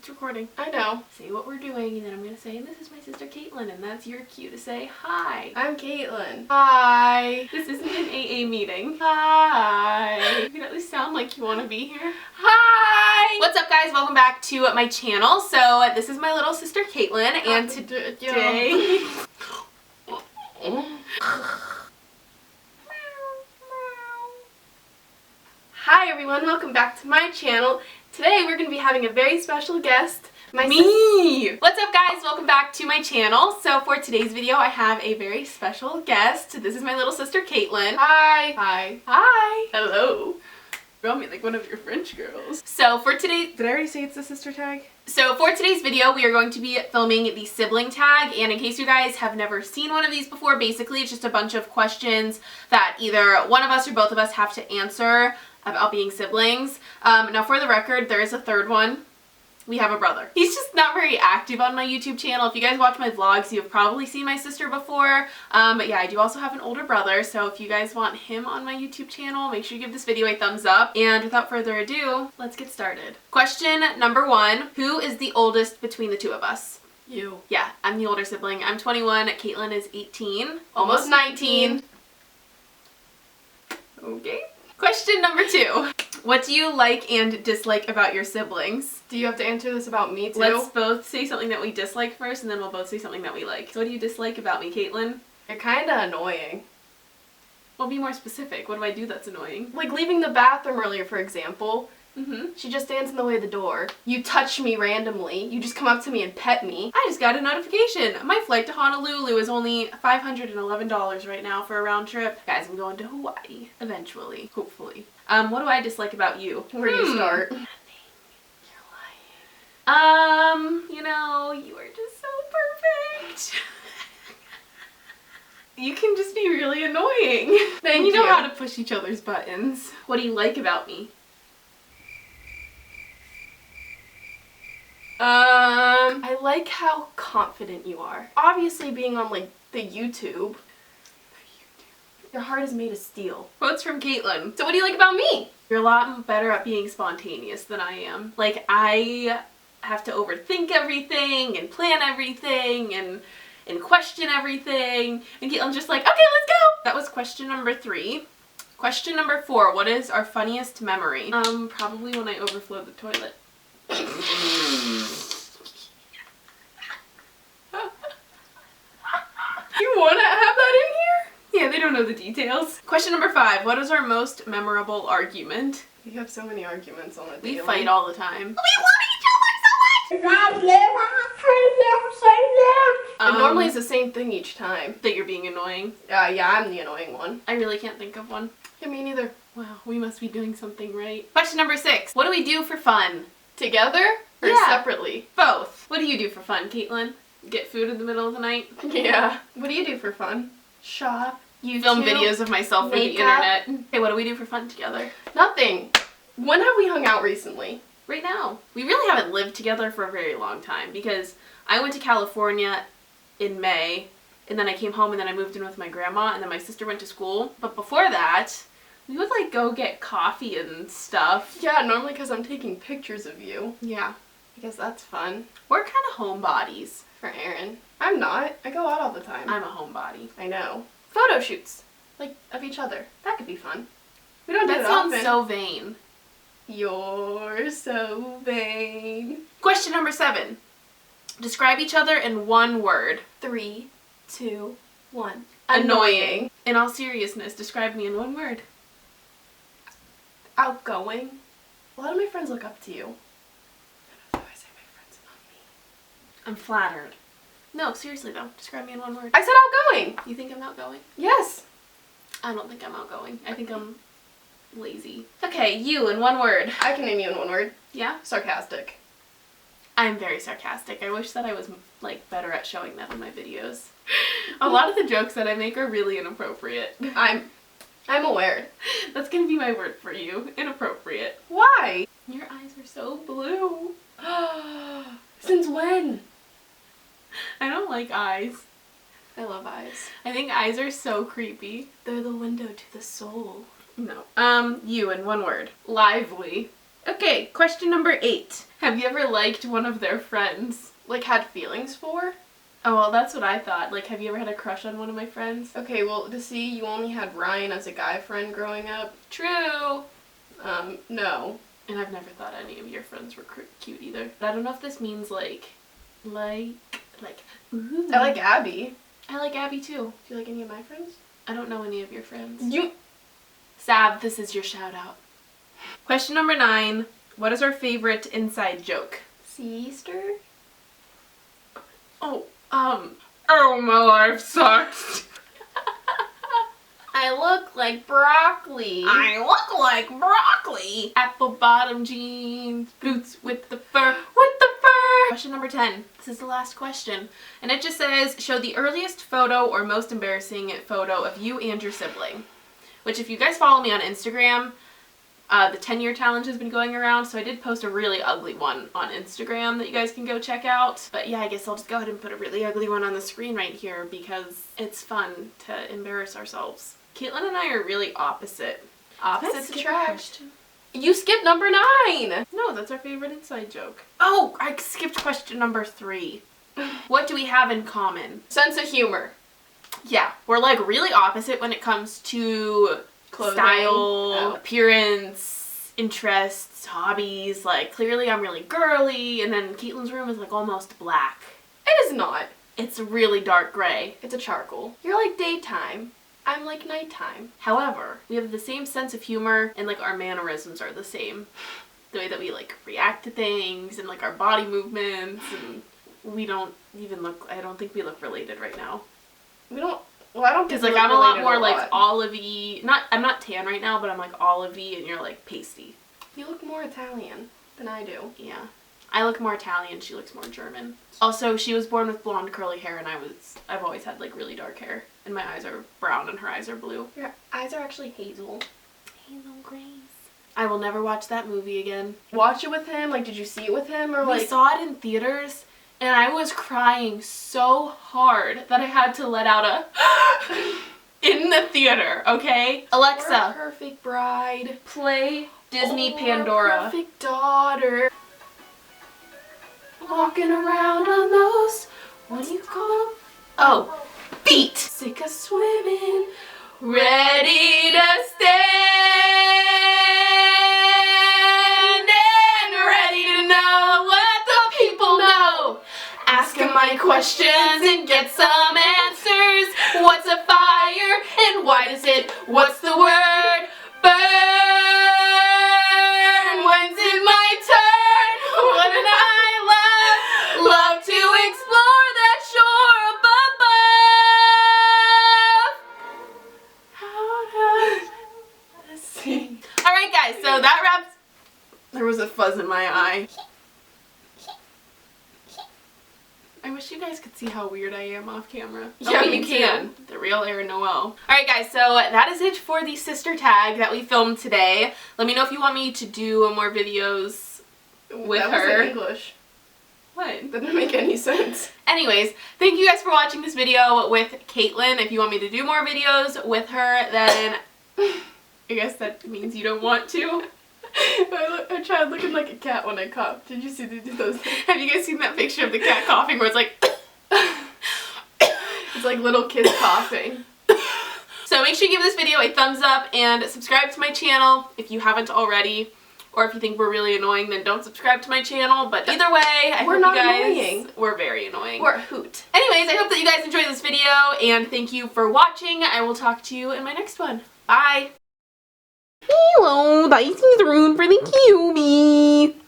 It's recording. I know. Say what we're doing, and then I'm gonna say, and this is my sister Caitlin, and that's your cue to say hi. I'm Caitlin. Hi. This isn't an AA meeting. Hi. You can at least sound like you want to be here. Hi. What's up, guys? Welcome back to my channel. So this is my little sister Caitlin, and today... Hi everyone, welcome back to my channel. Today we're going to be having a very special guest. Me! What's up, guys? Welcome back to my channel. So for today's video I have a very special guest. This is my little sister Caitlin. Hi. Hi. Hi. Hello. Call me like one of your French girls. So for today... Did I already say it's the sister tag? So for today's video, we are going to be filming the sibling tag, and in case you guys have never seen one of these before, basically it's just a bunch of questions that either one of us or both of us have to answer about being siblings. Now for the record, there is a third one. We have a brother. He's just not very active on my YouTube channel. If you guys watch my vlogs, you have probably seen my sister before. But yeah, I do also have an older brother, so if you guys want him on my YouTube channel, make sure you give this video a thumbs up. And without further ado, let's get started. Question number 1. Who is the oldest between the two of us? You. Yeah, I'm the older sibling. I'm 21, Caitlin is 18, almost 19. Okay. Question number 2. What do you like and dislike about your siblings? Do you have to answer this about me too? Let's both say something that we dislike first, and then we'll both say something that we like. So what do you dislike about me, Caitlin? You're kinda annoying. Well, be more specific. What do I do that's annoying? Like leaving the bathroom earlier, for example. Mm-hmm. She just stands in the way of the door. You touch me randomly. You just come up to me and pet me. I just got a notification. My flight to Honolulu is only $511 right now for a round trip. Guys, I'm going to Hawaii eventually, hopefully. What do I dislike about you? Where do you start? Nothing. You're lying. You know, you are just so perfect. You can just be really annoying. Thank you know you. how to push each other's buttons. What do you like about me? I like how confident you are. Obviously being on like the YouTube. Your heart is made of steel. Quotes from Caitlin. So what do you like about me? You're a lot better at being spontaneous than I am. Like, I have to overthink everything and plan everything and question everything. And Caitlin's just like, okay, let's go! That was question number 3. Question number 4. What is our funniest memory? Probably when I overflowed the toilet. You wanna have that in here? Yeah, they don't know the details. Question number 5. What is our most memorable argument? We have so many arguments on the daily. We fight all the time. We love each other so much! And normally it's the same thing each time. That you're being annoying. Yeah, I'm the annoying one. I really can't think of one. Yeah, me neither. Wow, we must be doing something right. Question number 6. What do we do for fun? Together or Yeah. separately? Both. What do you do for fun, Caitlin? Get food in the middle of the night? Yeah. What do you do for fun? Shop. You film videos of myself for the internet. Hey, what do we do for fun together? Nothing. When have we hung out recently? Right now. We really haven't lived together for a very long time because I went to California in May, and then I came home and then I moved in with my grandma, and then my sister went to school. But before that, we would like go get coffee and stuff. Yeah, normally because I'm taking pictures of you. Yeah. I guess that's fun. We're kind of homebodies. For Erin. I'm not. I go out all the time. I'm a homebody. I know. Photo shoots. Like, of each other. That could be fun. We don't do That it sounds often. so vain. You're so vain. Question number 7. Describe each other in one word. 3, 2, 1. Annoying. In all seriousness, describe me in one word. Outgoing. A lot of my friends look up to you. I don't know if I say my friends love me. I'm flattered. No, seriously though, describe me in one word. I said outgoing! You think I'm outgoing? Yes. I don't think I'm outgoing. I think I'm lazy. Okay, you in one word. I can name you in one word. Yeah? Sarcastic. I'm very sarcastic. I wish that I was like better at showing that in my videos. A lot of the jokes that I make are really inappropriate. I'm aware. That's gonna be my word for you. Inappropriate. Why? Your eyes are so blue. Since when? I don't like eyes. I love eyes. I think eyes are so creepy. They're the window to the soul. No. You in one word. Lively. Okay, question number 8. Have you ever liked one of their friends? Like, had feelings for? Oh, well, that's what I thought. Like, have you ever had a crush on one of my friends? Okay, well, to see, you only had Ryan as a guy friend growing up. True. No. And I've never thought any of your friends were cute either. But I don't know if this means like, ooh. I like Abby. I like Abby too. Do you like any of my friends? I don't know any of your friends. You... Sab, this is your shout out. Question number 9. What is our favorite inside joke? Sister? Oh, oh, my life sucks. I look like broccoli. I look like broccoli. Apple bottom jeans, boots with the fur, Question number 10. This is the last question. And it just says, show the earliest photo or most embarrassing photo of you and your sibling. Which, if you guys follow me on Instagram, the 10-year challenge has been going around, so I did post a really ugly one on Instagram that you guys can go check out. But yeah, I guess I'll just go ahead and put a really ugly one on the screen right here because it's fun to embarrass ourselves. Caitlin and I are really opposite. Opposites attract. You skipped number 9! No, that's our favorite inside joke. Oh, I skipped question number 3. What do we have in common? Sense of humor. Yeah, we're like really opposite when it comes to Clothing. style, appearance, interests, hobbies. Like, clearly I'm really girly, and then Caitlin's room is like almost black. It is not. It's really dark gray. It's a charcoal. You're like daytime. I'm like nighttime. However, we have the same sense of humor, and like our mannerisms are the same. The way that we like react to things, and like our body movements, and we don't even look, I don't think we look related right now. We don't, well, I don't think because like I'm a lot more like olive-y, I'm not tan right now, but I'm like olive-y and you're like pasty. You look more Italian than I do. Yeah. I look more Italian, she looks more German. Also, she was born with blonde curly hair and I've always had like really dark hair. And my eyes are brown and her eyes are blue. Your eyes are actually hazel. Hazel Grace. I will never watch that movie again. Watch it with him? Like, did you see it with him? Or we saw it in theaters. And I was crying so hard that I had to let out a in the theater, okay? Alexa, Perfect Bride. play Disney Pandora. Perfect Daughter. Walking around on those, what do you call them? Oh, feet. Sick of swimming, Ready to stand and ready to know what the people know. Ask them my questions and get some answers. What's a fire and why does it? What's the word? Burn. When's it my turn? Wouldn't I love to explore that shore above? How does the sea? All right, guys. So that wraps. There was a fuzz in my eye. I wish you guys could see how weird I am off camera. Yeah, Oh, me you too. can. The real Erin Noelle. Alright guys, so that is it for the sister tag that we filmed today. Let me know if you want me to do more videos with that her. was in English. What? That didn't make any sense. Anyways, thank you guys for watching this video with Caitlin. If you want me to do more videos with her, then I guess that means you don't want to. I tried looking like a cat when I coughed. Did you see those? Have you guys seen that picture of the cat coughing where it's like... It's like little kids coughing. So make sure you give this video a thumbs up and subscribe to my channel if you haven't already. Or if you think we're really annoying, then don't subscribe to my channel. But either way, I hope not you guys... annoying. We're very annoying. Or a hoot. Anyways, I hope that you guys enjoyed this video, and thank you for watching. I will talk to you in my next one. Bye! Hello, the icing is ruined for the QB.